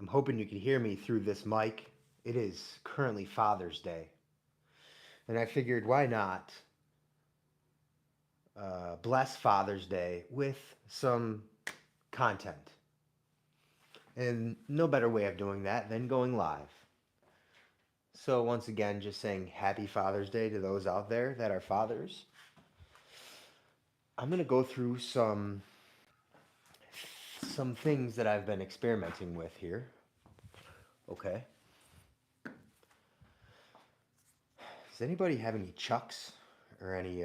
hoping you can hear me through this mic. It is currently Father's Day, and I figured why not bless Father's Day with some content. And no better way of doing that than going live. So, once again, just saying Happy Father's Day to those out there that are fathers. I'm going to go through some things that I've been experimenting with here. Okay. Does anybody have any chucks or any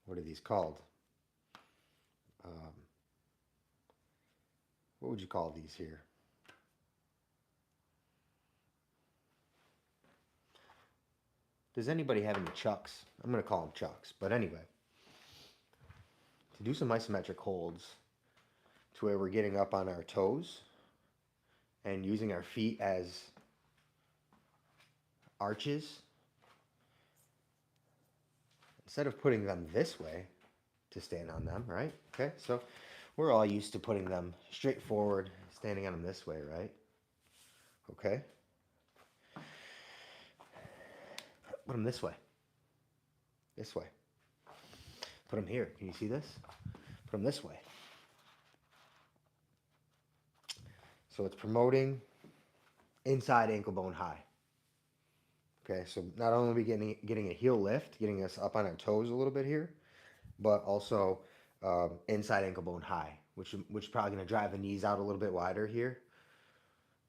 what are these called? Um, what would you call these here? Does anybody have any chucks? I'm going to call them chucks. But anyway, to do some isometric holds to where we're getting up on our toes and using our feet as arches, instead of putting them this way to stand on them, right? Okay, so we're all used to putting them straight forward, standing on them this way, right? Okay, put them this way, this way. Put them here. Can you see this? Put them this way. So it's promoting inside ankle bone high. Okay, so not only are we getting a heel lift, getting us up on our toes a little bit here, but also inside ankle bone high, which is probably going to drive the knees out a little bit wider here.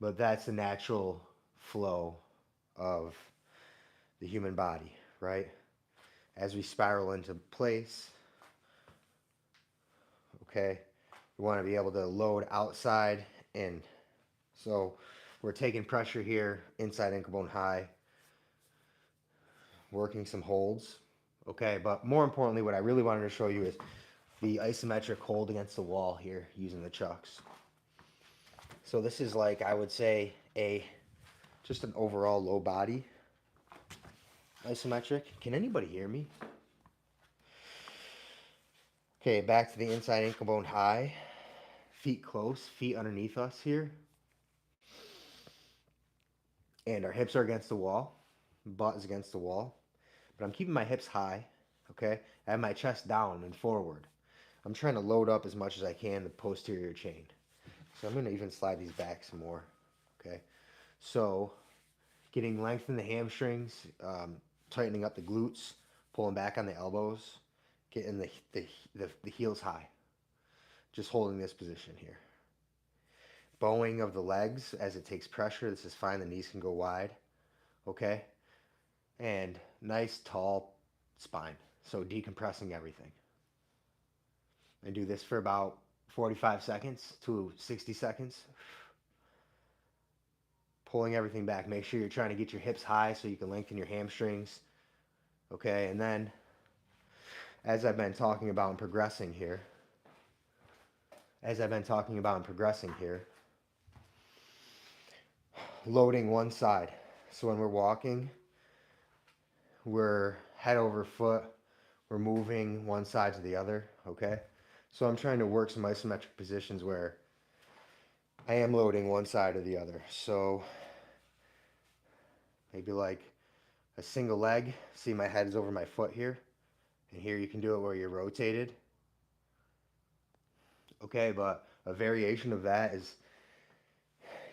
But that's the natural flow of the human body, right? As we spiral into place, okay, we want to be able to load outside in. So we're taking pressure here, inside ankle bone high, working some holds, okay? But more importantly, what I really wanted to show you is the isometric hold against the wall here using the chucks. So this is like, I would say, just an overall low body isometric. Can anybody hear me? Okay, back to the inside ankle bone high. Feet close, feet underneath us here. And our hips are against the wall. Butt is against the wall. But I'm keeping my hips high, okay? I have my chest down and forward. I'm trying to load up as much as I can the posterior chain. So I'm going to even slide these back some more, okay? So getting length in the hamstrings, tightening up the glutes, pulling back on the elbows, getting the heels high. Just holding this position here. Bowing of the legs as it takes pressure. This is fine. The knees can go wide, okay? And nice tall spine. So decompressing everything. And do this for about 45 seconds to 60 seconds. Pulling everything back. Make sure you're trying to get your hips high so you can lengthen your hamstrings. Okay, and then as I've been talking about and progressing here, loading one side. So when we're walking, we're head over foot, we're moving one side to the other, okay? So I'm trying to work some isometric positions where I am loading one side or the other. So maybe like a single leg. See, my head is over my foot here. And here you can do it where you're rotated. Okay, but a variation of that is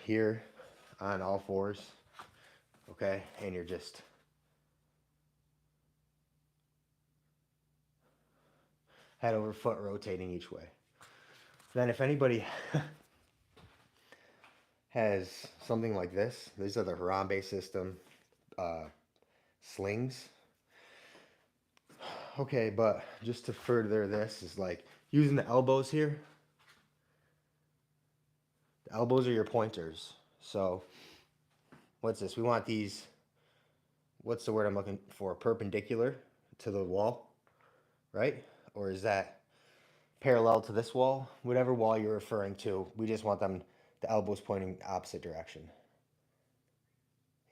here on all fours. Okay, and you're just head over foot rotating each way. Then if anybody has something like this, these are the Harambe system slings. Okay, but just to further this is like using the elbows here. The elbows are your pointers. So what's this? We want these, what's the word I'm looking for? Perpendicular to the wall, right? Or is that parallel to this wall? Whatever wall you're referring to, we just want them, the elbows pointing opposite direction.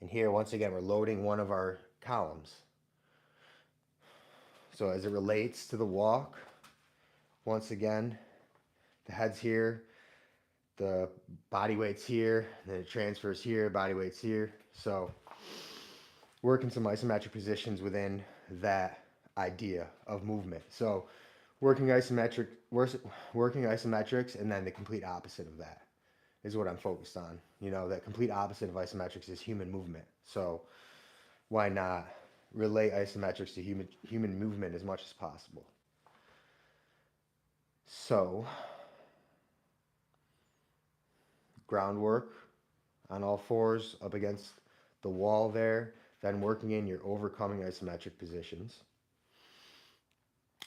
And here, once again, we're loading one of our columns. So as it relates to the walk, once again, the head's here, the body weight's here, then it transfers here, body weight's here. So working some isometric positions within that idea of movement. So working working isometrics, and then the complete opposite of that is what I'm focused on. You know, that complete opposite of isometrics is human movement. So why not relate isometrics to human movement as much as possible? So groundwork on all fours up against the wall there, then working in your overcoming isometric positions.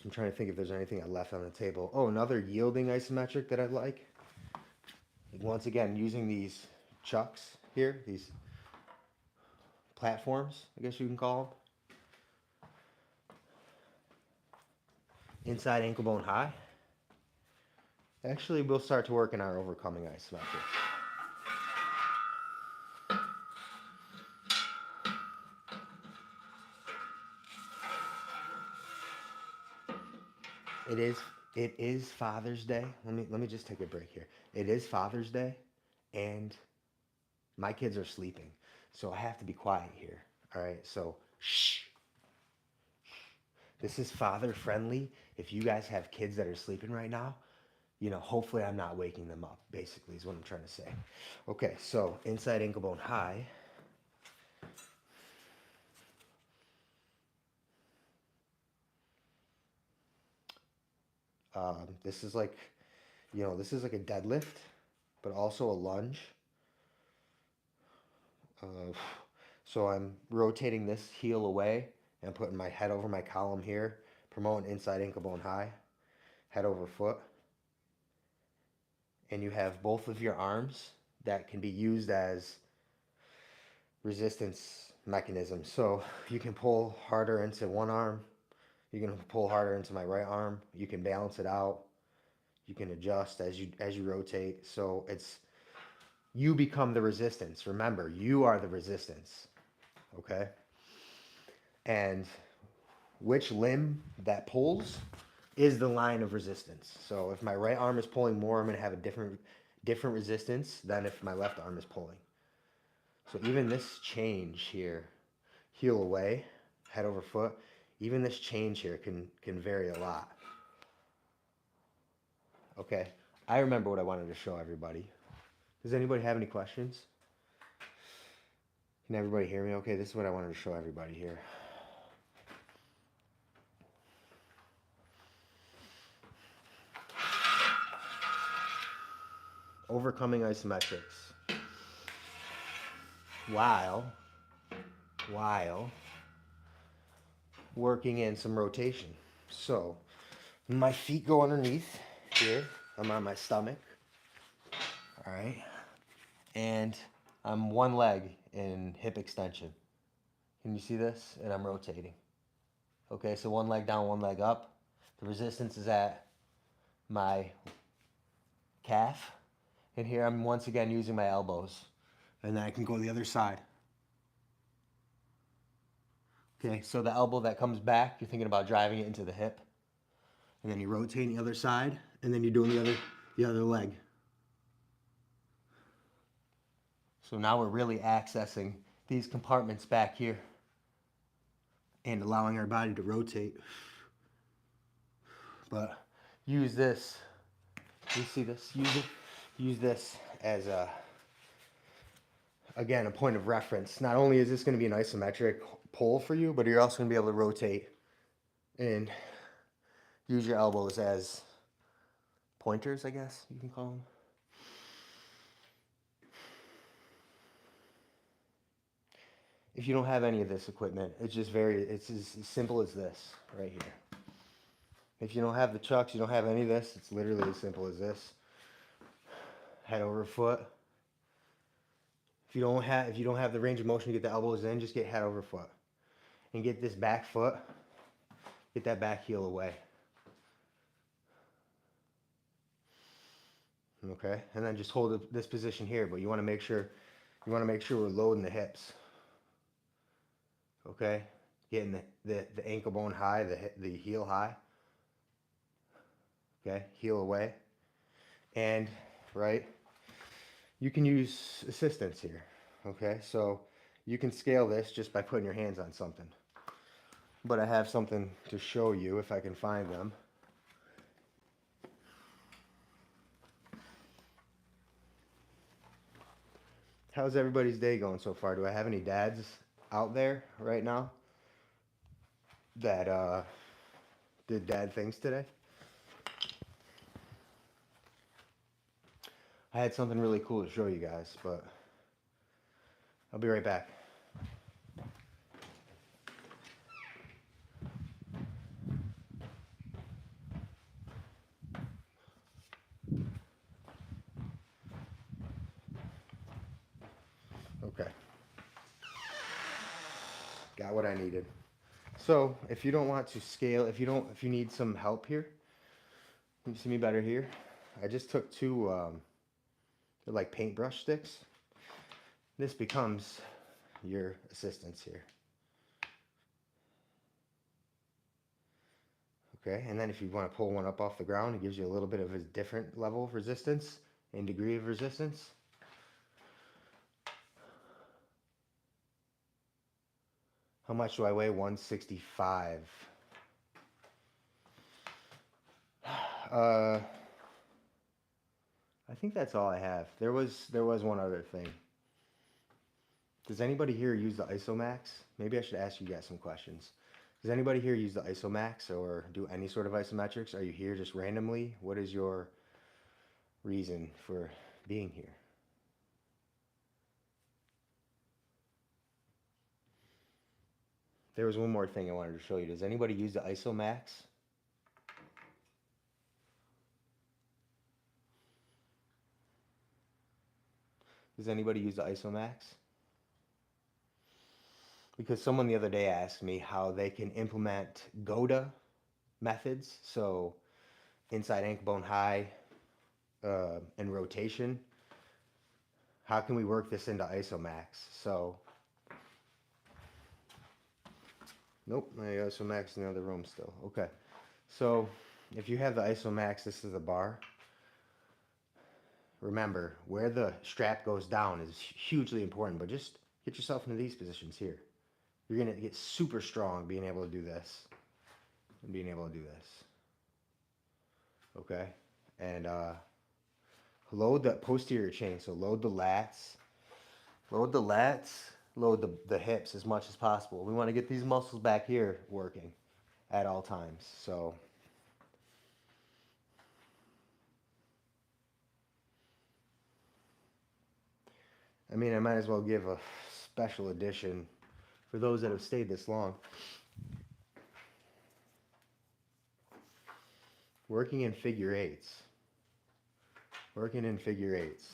I'm trying to think if there's anything I left on the table. Oh, another yielding isometric that I like. Once again, using these chucks here, these platforms, I guess you can call them. Inside ankle bone high. Actually, we'll start to work in our overcoming isometrics. It is Father's Day. Let me just take a break here. It is Father's Day, and my kids are sleeping, so I have to be quiet here. All right, so shh. This is father friendly. If you guys have kids that are sleeping right now, you know, hopefully I'm not waking them up, basically, is what I'm trying to say. Okay, so inside ankle bone high. This is like, you know, this is like a deadlift, but also a lunge. Uh, so I'm rotating this heel away and putting my head over my column here, promoting inside ankle bone high, head over foot. And you have both of your arms that can be used as resistance mechanisms. So you can pull harder into one arm, you can pull harder into my right arm, you can balance it out, you can adjust as you rotate. So it's you become the resistance. Remember, you are the resistance. Okay? And which limb that pulls is the line of resistance. So if my right arm is pulling more, I'm going to have a different resistance than if my left arm is pulling. So even this change here, heel away, head over foot, even this change here can vary a lot. Okay, I remember what I wanted to show everybody. Does anybody have any questions? Can everybody hear me okay? This is what I wanted to show everybody here. Overcoming isometrics while working in some rotation. So my feet go underneath here. I'm on my stomach. All right. And I'm one leg in hip extension. Can you see this? And I'm rotating. Okay, so one leg down, one leg up. The resistance is at my calf. And here I'm once again using my elbows. And then I can go the other side. Okay, so the elbow that comes back, you're thinking about driving it into the hip. And then you rotate the other side, and then you're doing the other leg. So now we're really accessing these compartments back here and allowing our body to rotate. But use this. You see this? Use this as again, a point of reference. Not only is this going to be an isometric pull for you, but you're also going to be able to rotate and use your elbows as pointers, I guess you can call them. If you don't have any of this equipment, it's as simple as this right here. If you don't have the chucks, you don't have any of this, it's literally as simple as this. Head over foot. If you don't have the range of motion to get the elbows in, just get head over foot. And get this back foot, get that back heel away. Okay? And then just hold this position here, but you want to make sure we're loading the hips. Okay? Getting the ankle bone high, the heel high. Okay? Heel away. And right, you can use assistance here. Okay, so you can scale this just by putting your hands on something. But I have something to show you if I can find them. How's everybody's day going so far? Do I have any dads out there right now that did dad things today? I had something really cool to show you guys, but I'll be right back. Okay, got what I needed. So if you don't want to scale, if you need some help here, you see me better here. I just took two, they're like paintbrush sticks. This becomes your assistance here. Okay, and then if you want to pull one up off the ground, it gives you a little bit of a different level of resistance and degree of resistance. How much do I weigh? 165. I think that's all I have. There was one other thing. Does anybody here use the Isomax? Maybe I should ask you guys some questions. Does anybody here use the Isomax or do any sort of isometrics? Are you here just randomly? What is your reason for being here? There was one more thing I wanted to show you. Does anybody use the Isomax? Does anybody use the Isomax? Because someone the other day asked me how they can implement GODA methods, so inside ankle bone high and rotation. How can we work this into Isomax? So, nope, my Isomax is in the other room still. Okay, so if you have the Isomax, this is the bar. Remember, where the strap goes down is hugely important, but just get yourself into these positions here. You're going to get super strong being able to do this and being able to do this. Okay? And load the posterior chain. So load the lats, load the hips as much as possible. We want to get these muscles back here working at all times. So I mean, I might as well give a special edition for those that have stayed this long. Working in figure eights. Working in figure eights.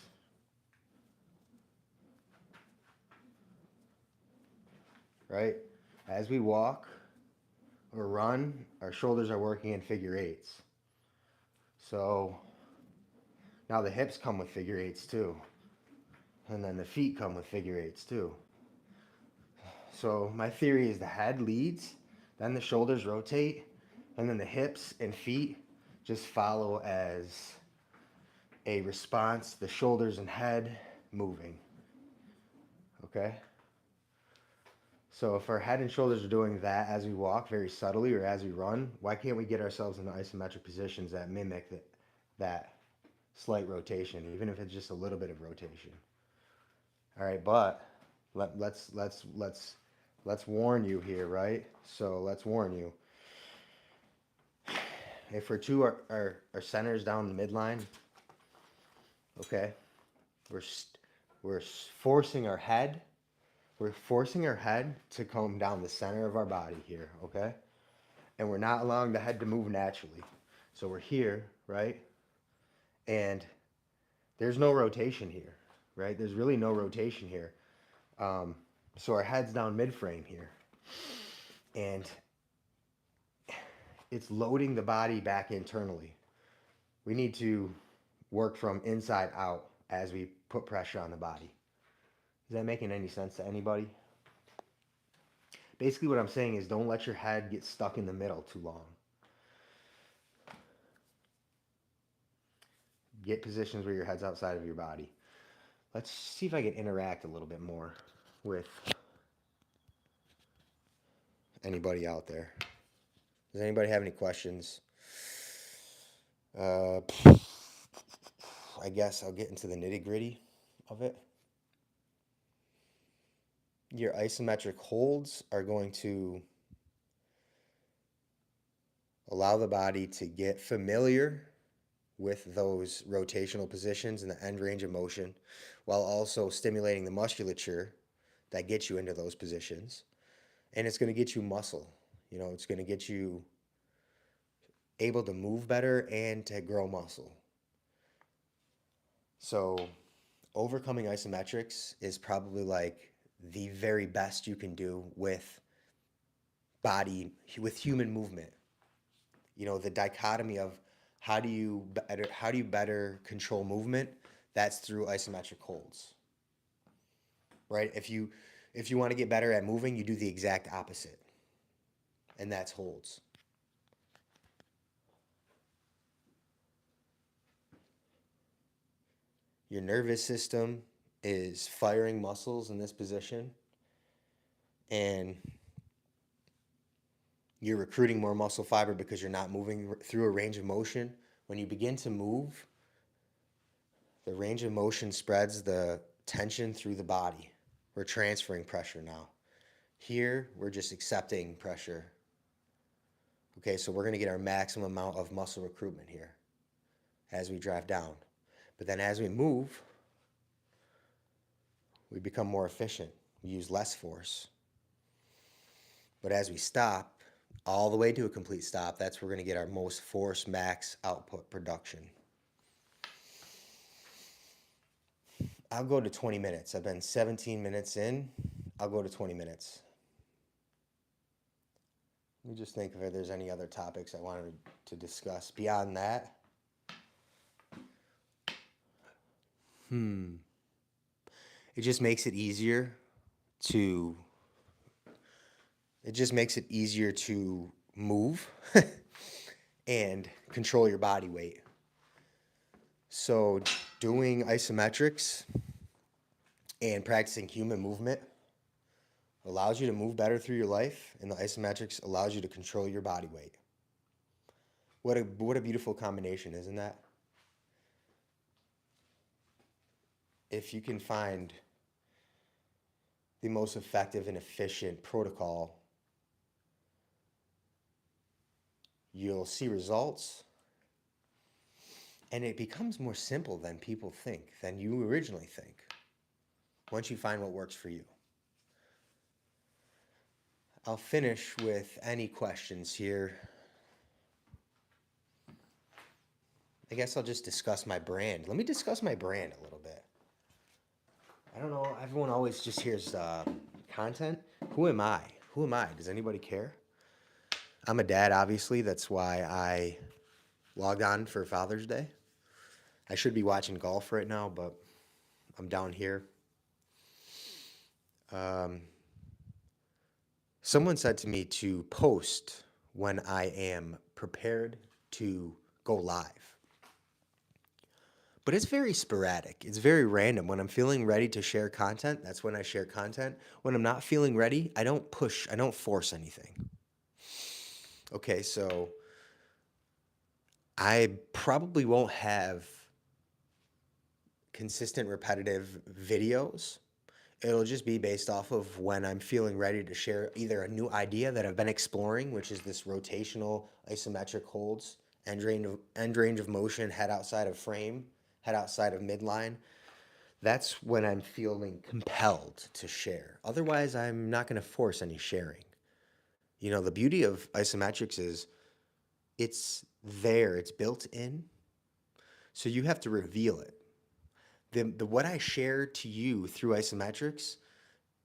Right? As we walk or run, our shoulders are working in figure eights. So now the hips come with figure eights too. And then the feet come with figure eights too. So my theory is the head leads, then the shoulders rotate, and then the hips and feet just follow as a response to the shoulders and head moving. Okay? So if our head and shoulders are doing that as we walk very subtly or as we run, why can't we get ourselves into isometric positions that mimic that slight rotation, even if it's just a little bit of rotation? All right, but let's warn you here, right? So let's warn you. If we're two our centers down the midline, okay, we're forcing our head. We're forcing our head to come down the center of our body here, okay? And we're not allowing the head to move naturally. So we're here, right? And there's no rotation here, right? There's really no rotation here. So our head's down mid-frame here. And it's loading the body back internally. We need to work from inside out as we put pressure on the body. Is that making any sense to anybody? Basically what I'm saying is don't let your head get stuck in the middle too long. Get positions where your head's outside of your body. Let's see if I can interact a little bit more with anybody out there. Does anybody have any questions? Uh, I guess I'll get into the nitty gritty of it. Your isometric holds are going to allow the body to get familiar with those rotational positions and the end range of motion while also stimulating the musculature that gets you into those positions. And it's going to get you muscle. It's going to get you able to move better and to grow muscle. So, overcoming isometrics is probably like the very best you can do with human movement. The dichotomy of how do you better control movement? That's through isometric holds, right? If you want to get better at moving, you do the exact opposite, and that's holds. Your nervous system is firing muscles in this position, and you're recruiting more muscle fiber because you're not moving through a range of motion. When you begin to move, the range of motion spreads the tension through the body. We're transferring pressure now. Here, we're just accepting pressure. Okay, so we're going to get our maximum amount of muscle recruitment here as we drive down. But then as we move, we become more efficient. We use less force. But as we stop, all the way to a complete stop, that's where we're going to get our most force max output production. I'll go to 20 minutes. I've been 17 minutes in. I'll go to 20 minutes. Let me just think if there's any other topics I wanted to discuss beyond that. It just makes it easier to move and control your body weight. So doing isometrics and practicing human movement allows you to move better through your life, and the isometrics allows you to control your body weight. What a beautiful combination, isn't that? If you can find the most effective and efficient protocol, you'll see results, and it becomes more simple than people think, than you originally think, once you find what works for you. I'll finish with any questions here. I guess I'll just discuss my brand. Let me discuss my brand a little bit. I don't know, everyone always just hears content. Who am I? Who am I? Does anybody care? I'm a dad, obviously. That's why I logged on for Father's Day. I should be watching golf right now, but I'm down here. Someone said to me to post when I am prepared to go live. But it's very sporadic. It's very random. When I'm feeling ready to share content, that's when I share content. When I'm not feeling ready, I don't push, I don't force anything. Okay, so I probably won't have consistent, repetitive videos. It'll just be based off of when I'm feeling ready to share either a new idea that I've been exploring, which is this rotational isometric holds, end range of motion, head outside of frame, head outside of midline. That's when I'm feeling compelled to share. Otherwise, I'm not going to force any sharing. The beauty of isometrics is it's there, it's built in, so you have to reveal it. What I share to you through isometrics,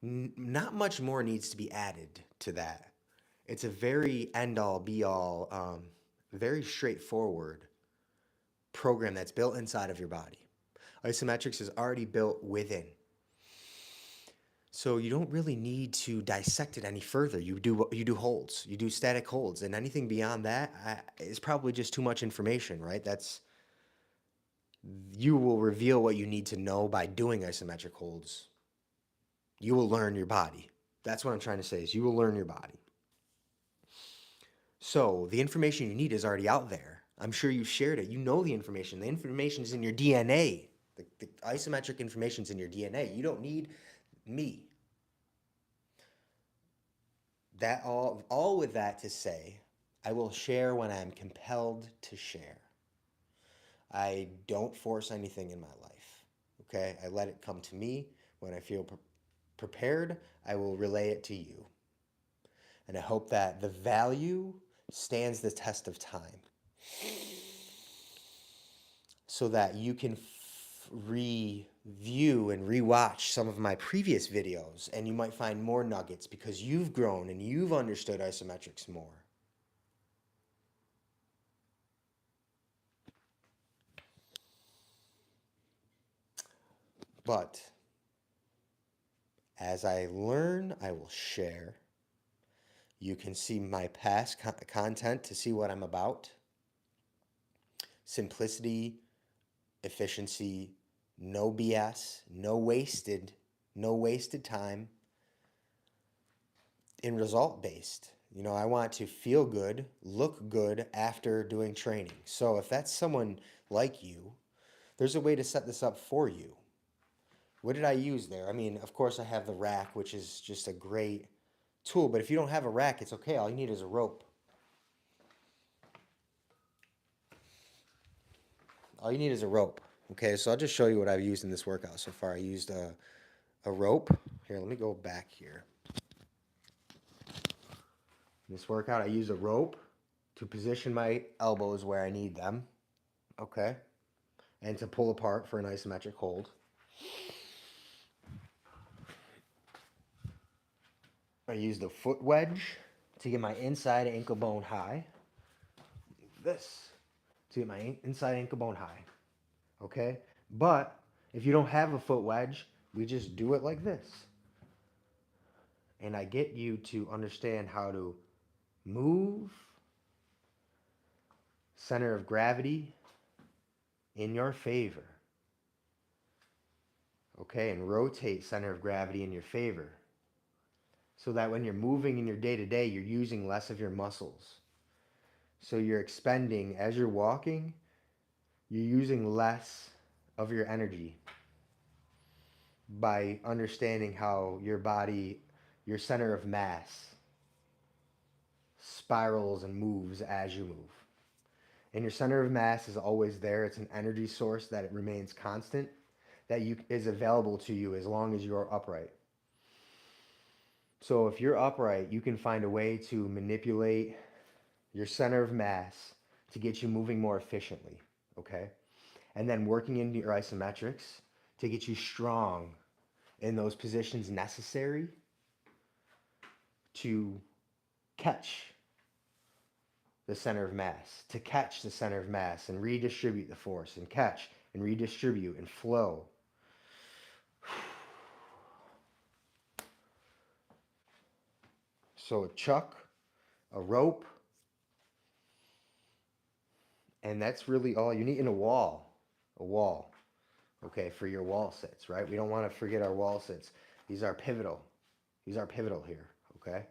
not much more needs to be added to that. It's a very end-all, be-all, very straightforward program that's built inside of your body. Isometrics is already built within. So you don't really need to dissect it any further. You do holds, you do static holds, and anything beyond that is probably just too much information, right? You will reveal what you need to know by doing isometric holds. You will learn your body. That's what I'm trying to say is you will learn your body. So the information you need is already out there. I'm sure you've shared it. You know the information. The information is in your DNA. The isometric information is in your DNA. You don't need me. That all with that to say, I will share when I'm compelled to share. I don't force anything in my life. Okay? I let it come to me. When I feel prepared, I will relay it to you. And I hope that the value stands the test of time so that you can review and rewatch some of my previous videos and you might find more nuggets because you've grown and you've understood isometrics more. But as I learn, I will share. You can see my past content to see what I'm about. Simplicity, efficiency, no BS, no wasted time, and result based. You know, I want to feel good, look good after doing training. So if that's someone like you, there's a way to set this up for you. What did I use there? I mean, of course I have the rack, which is just a great tool, but if you don't have a rack, it's okay. All you need is a rope. All you need is a rope. Okay, so I'll just show you what I've used in this workout so far. I used a rope. Here, let me go back here. In this workout, I use a rope to position my elbows where I need them. Okay, and to pull apart for an isometric hold. I used a foot wedge to get my inside ankle bone high. This to get my inside ankle bone high. Okay, but if you don't have a foot wedge, we just do it like this. And I get you to understand how to move center of gravity in your favor. Okay, and rotate center of gravity in your favor. So that when you're moving in your day-to-day, you're using less of your muscles. So you're expending, as you're walking, you're using less of your energy by understanding how your body, your center of mass, spirals and moves as you move. And your center of mass is always there. It's an energy source that it remains constant, that is available to you as long as you're upright. So if you're upright, you can find a way to manipulate your center of mass to get you moving more efficiently, okay? And then working into your isometrics to get you strong in those positions necessary to catch the center of mass, to catch the center of mass and redistribute the force and catch and redistribute and flow. So a chuck, a rope, and that's really all you need in a wall, okay, for your wall sits, right? We don't want to forget our wall sits. These are pivotal. These are pivotal here, okay?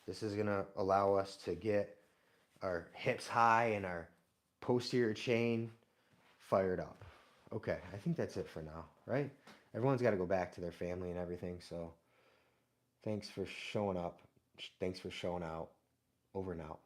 This is going to allow us to get our hips high and our posterior chain fired up. Okay, I think that's it for now, right? Everyone's got to go back to their family and everything, so thanks for showing up. Thanks for showing out. Over and out.